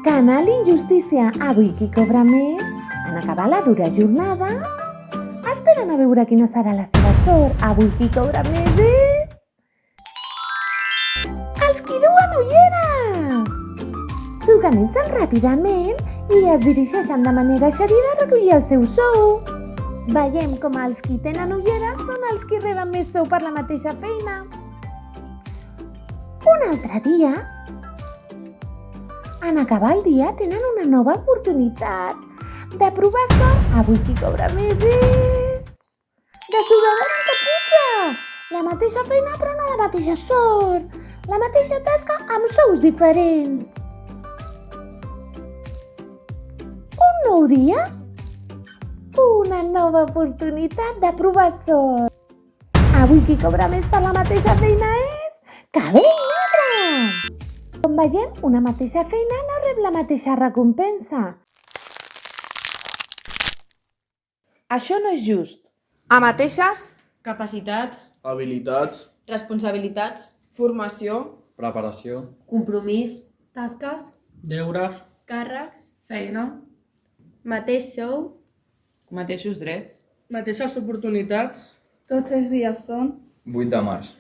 Gana l'injustícia. Avui qui cobra més, en acabar la dura jornada, esperen a veure quina serà la seva sort. Avui qui cobra més és... els qui duen ulleres! S'organitzen ràpidament i es dirigeixen de manera eixerida a recollir el seu sou. Veiem com els qui tenen ulleres són els qui reben més sou per la mateixa feina. Un altre dia, en acabar el dia, tenen una nova oportunitat de provar sort. Avui qui cobra més és... dessuradora en caputxa! La mateixa feina però no la mateixa sort. La mateixa tasca amb sous diferents. Un nou dia, una nova oportunitat de provar sort. Avui qui cobra més per la mateixa feina és... cabell negre! Com veiem, una mateixa feina no rep la mateixa recompensa. Això no és just. A mateixes Capacitats, habilitats, responsabilitats, formació, preparació, compromís, tasques, deures, càrrecs, feina, mateix sou, Mateixos drets. mateixes oportunitats, tots els dies són 8 de març.